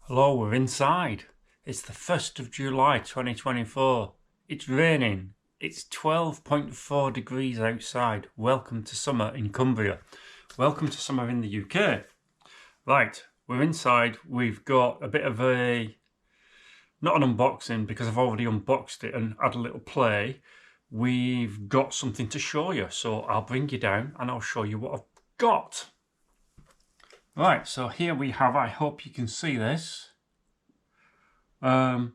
Hello, we're inside. It's the 1st of July 2024. It's raining. It's 12.4 degrees outside. Welcome to summer in Cumbria. Welcome to summer in the UK. Right, we're inside. We've got a bit of not an unboxing because I've already unboxed it and had a little play. We've got something to show you. So I'll bring you down and I'll show you what I've got. Right, so here we have, I hope you can see this. I've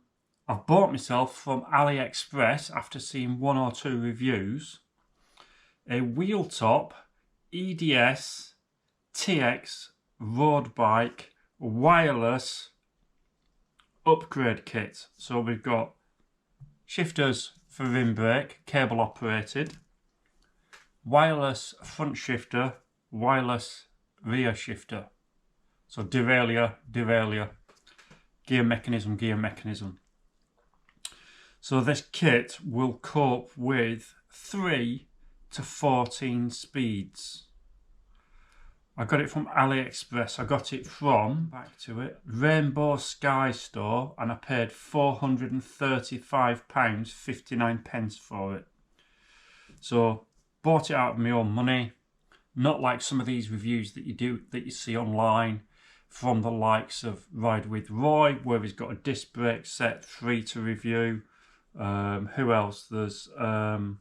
bought myself from AliExpress after seeing 1 or 2 reviews a Wheeltop EDS TX road bike wireless upgrade kit. So we've got shifters for rim brake, cable operated, wireless front shifter, wireless rear shifter. So derailleur, gear mechanism. So this kit will cope with 3 to 14 speeds. I got it from AliExpress. I got it from, back to it, Rainbow Sky Store, and I paid £435.59 for it. So bought it out of my own money. Not like some of these reviews that you see online from the likes of Ride with Roy, where he's got a disc brake set free to review. Who else? There's 1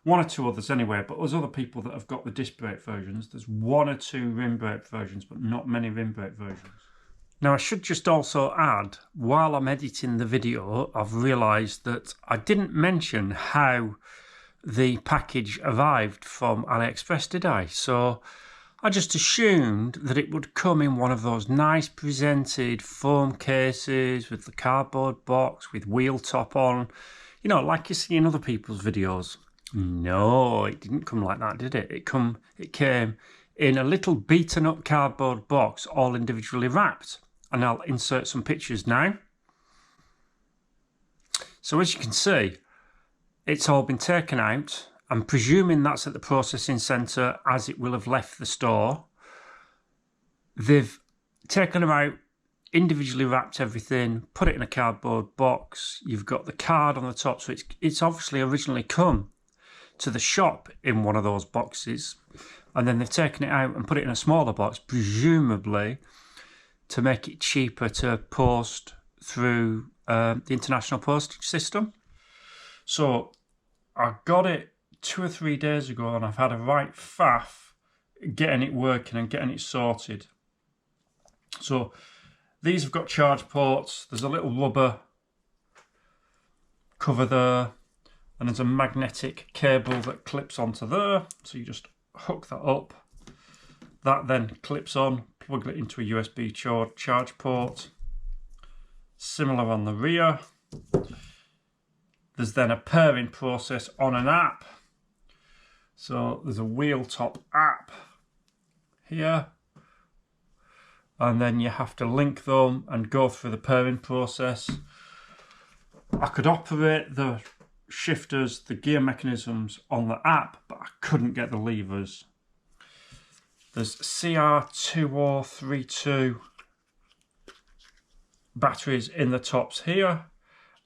or 2 others anyway, but there's other people that have got the disc brake versions. There's 1 or 2 rim brake versions, but not many rim brake versions. Now I should just also add, while I'm editing the video, I've realised that I didn't mention how the package arrived from AliExpress, did I? So I just assumed that it would come in one of those nice presented foam cases with the cardboard box with Wheeltop on, you know, like you see in other people's videos. No, it didn't come like that, did it? It came in a little beaten up cardboard box, all individually wrapped. And I'll insert some pictures now. So as you can see, it's all been taken out. I'm presuming that's at the processing centre as it will have left the store. They've taken them out, individually wrapped everything, put it in a cardboard box. You've got the card on the top, so it's obviously originally come to the shop in one of those boxes, and then they've taken it out and put it in a smaller box, presumably to make it cheaper to post through the international postage system. So I got it 2 or 3 days ago and I've had a right faff getting it working and getting it sorted. So these have got charge ports. There's a little rubber cover there, and there's a magnetic cable that clips onto there. So you just hook that up. That then clips on, plug it into a USB charge port. Similar on the rear. There's then a pairing process on an app. So there's a Wheeltop app here. And then you have to link them and go through the pairing process. I could operate the shifters, the gear mechanisms on the app, but I couldn't get the levers. There's CR2032 batteries in the tops here,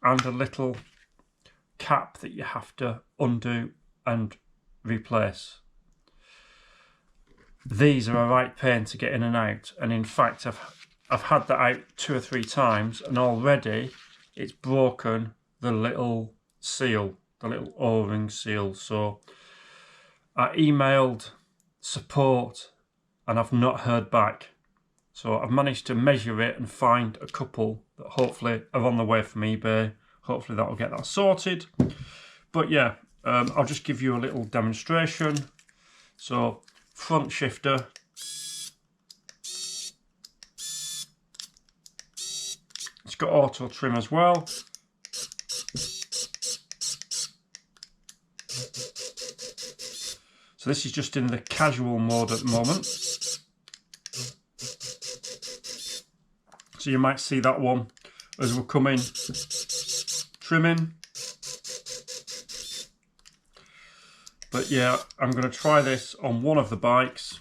and a little cap that you have to undo and replace. These are a right pain to get in and out, and in fact I've had that out 2 or 3 times, and already it's broken the little seal, the little O-ring seal. So I emailed support and I've not heard back. So I've managed to measure it and find a couple that hopefully are on the way from eBay. Hopefully that will get that sorted. But yeah, I'll just give you a little demonstration. So front shifter. It's got auto trim as well. So this is just in the casual mode at the moment. So you might see that one as we're coming, trimming. But yeah, I'm going to try this on one of the bikes.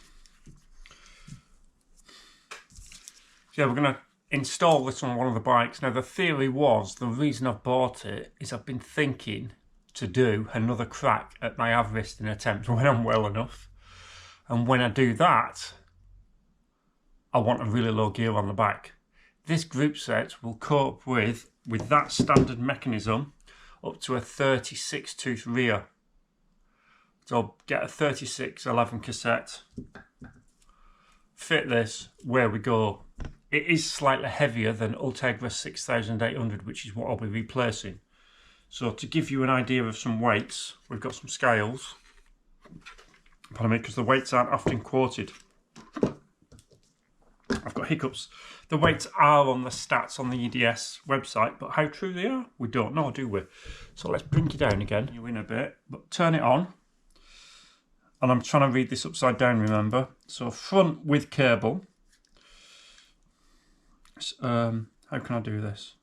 So yeah, we're going to install this on one of the bikes. Now the theory was, the reason I've bought it is I've been thinking to do another crack at my Avristing attempt when I'm well enough. And when I do that, I want a really low gear on the back. This group set will cope with that standard mechanism up to a 36 tooth rear. So I'll get a 3611 cassette, fit this, where we go. It is slightly heavier than Ultegra 6800, which is what I'll be replacing. So to give you an idea of some weights, we've got some scales. Pardon me, because the weights aren't often quoted. I've got hiccups. The weights are on the stats on the EDS website, but how true they are, we don't know, do we? So let's bring you down again. You in a bit, but turn it on. And I'm trying to read this upside down, remember. So front with cable. How can I do this?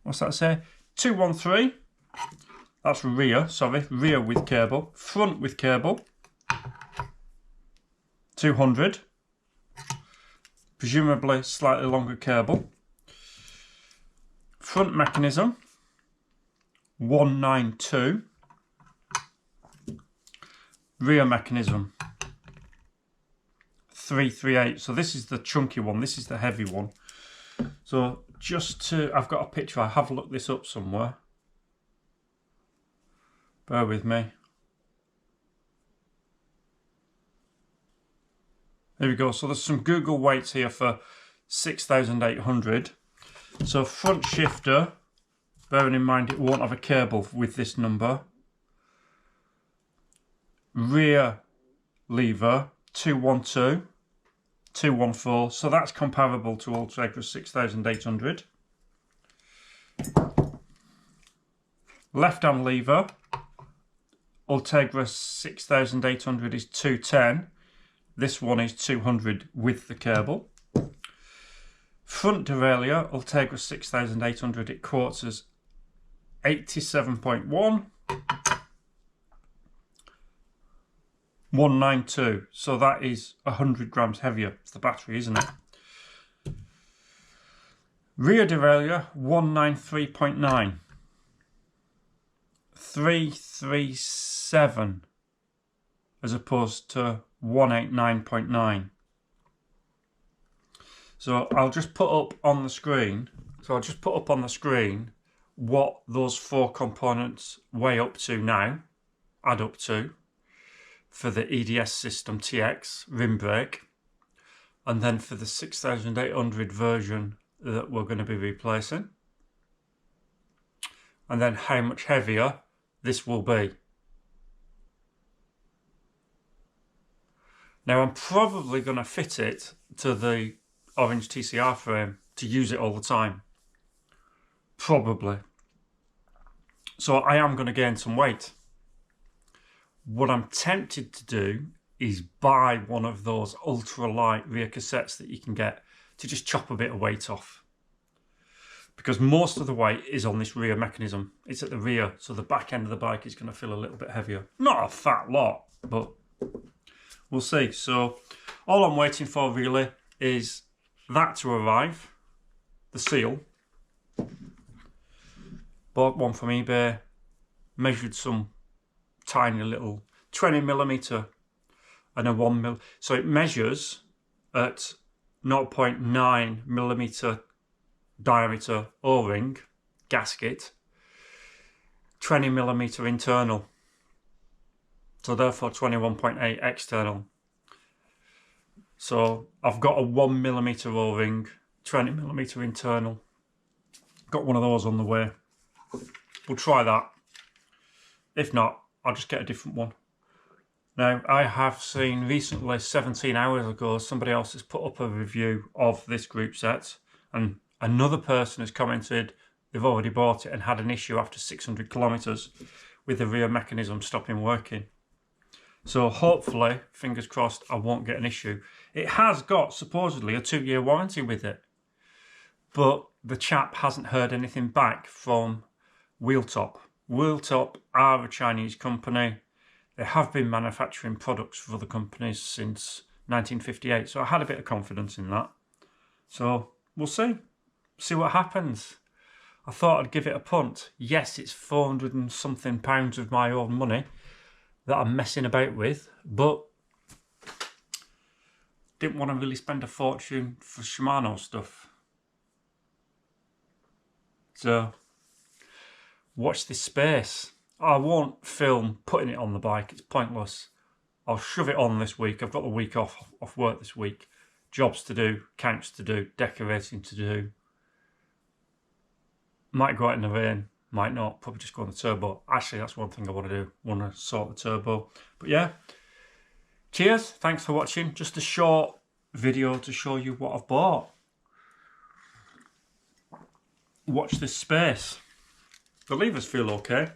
What's that say? 213. That's rear, sorry. Rear with cable. Front with cable. 200. Presumably slightly longer cable. Front mechanism. 192. Rear mechanism. 338. So this is the chunky one. This is the heavy one. So I've got a picture. I have looked this up somewhere. Bear with me. There we go. So there's some Google weights here for 6800. So front shifter, bearing in mind it won't have a cable with this number. Rear lever, 212, 214. So that's comparable to Ultegra 6800. Left hand lever, Ultegra 6800 is 210. This one is 200 with the cable. Front derailleur, Ultegra 6800, it quotes as 87.1. 192. So that is 100 grams heavier. It's the battery, isn't it? Rear derailleur, 193.9. 337 as opposed to 189.9. So I'll just put up on the screen. What those four components weigh up to now, add up to, for the EDS system TX rim brake, and then for the 6800 version that we're going to be replacing, and then how much heavier this will be. Now I'm probably going to fit it to the orange TCR frame to use it all the time. Probably. So I am going to gain some weight. What I'm tempted to do is buy one of those ultra-light rear cassettes that you can get to just chop a bit of weight off. Because most of the weight is on this rear mechanism. It's at the rear, so the back end of the bike is going to feel a little bit heavier. Not a fat lot, but we'll see. So all I'm waiting for really is that to arrive, the seal. Bought one from eBay, measured some tiny little 20mm and a 1mm. So it measures at 0.9mm diameter O-ring gasket, 20mm internal. So therefore 21.8 external. So I've got a 1mm O-ring, 20mm internal. Got one of those on the way. We'll try that. If not, I'll just get a different one. Now, I have seen recently, 17 hours ago, somebody else has put up a review of this group set, and another person has commented they've already bought it and had an issue after 600 kilometres with the rear mechanism stopping working. So hopefully, fingers crossed, I won't get an issue. It has got supposedly a 2-year warranty with it, but the chap hasn't heard anything back from Wheeltop. Wheeltop are a Chinese company. They have been manufacturing products for other companies since 1958. So I had a bit of confidence in that. So we'll see what happens. I thought I'd give it a punt. Yes, it's 400 and something pounds of my own money that I'm messing about with, but didn't want to really spend a fortune for Shimano stuff. So watch this space. I won't film putting it on the bike, it's pointless. I'll shove it on this week. I've got the week off work this week. Jobs to do, counts to do, decorating to do. Might go out in the rain, might not, probably just go on the turbo. Actually, that's one thing I want to do, want to sort the turbo. But yeah, cheers, thanks for watching. Just a short video to show you what I've bought. Watch this space. The levers feel okay.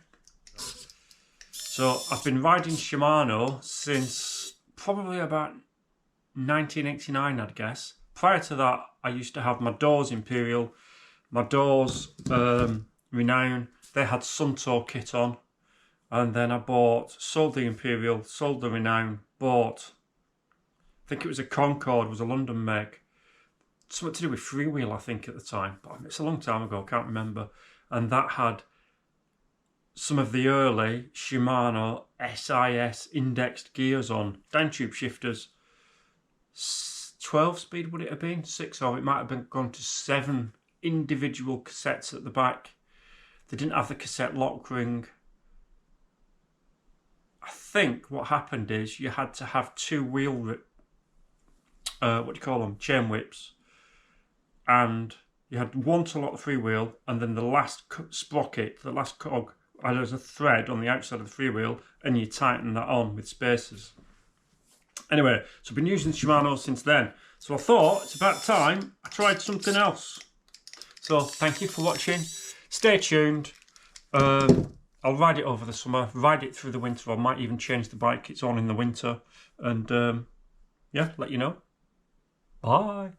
So I've been riding Shimano since probably about 1989, I'd guess. Prior to that, I used to have my Doors Imperial, my Doors Renown. They had Suntow kit on. And then I sold the Imperial, sold the Renown, bought, I think it was a Concorde, was a London meg. Something to do with freewheel, I think, at the time. But it's a long time ago, I can't remember. And that had some of the early Shimano SIS indexed gears on. Downtube shifters. 12 speed would it have been? 6, or it might have gone to 7 individual cassettes at the back. They didn't have the cassette lock ring. I think what happened is you had to have 2 wheel, chain whips. And you had one to lock the freewheel, and then the last sprocket, the last cog, there's a thread on the outside of the freewheel, and you tighten that on with spacers. Anyway, so I've been using Shimano since then. So I thought it's about time I tried something else. So thank you for watching. Stay tuned. I'll ride it over the summer, ride it through the winter. I might even change the bike it's on in the winter. And yeah, let you know. Bye.